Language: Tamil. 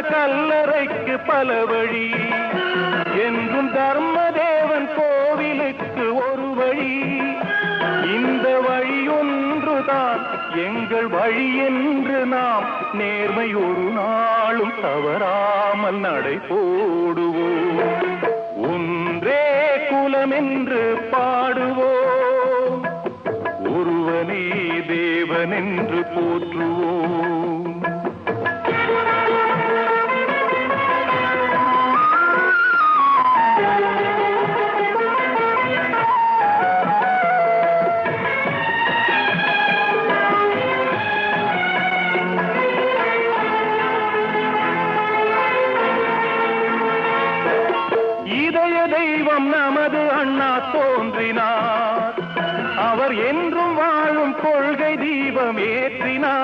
கல்லறைக்கு பல வழி, என்றும் தர்மதேவன் கோவிலுக்கு ஒரு வழி. இந்த வழி ஒன்றுதான் எங்கள் வழி என்று நாம் நேர்மை ஒரு நாளும் தவறாமல் நடை போடுவோம். ஒன்றே குலம் என்று பாடுவோம், ஒருவனே தேவன் என்று போற்றுவோம். இதய தெய்வம் நமது அண்ணா தோன்றினார், அவர் என்றும் வாழும் கொள்கை தீபம் ஏற்றினார்.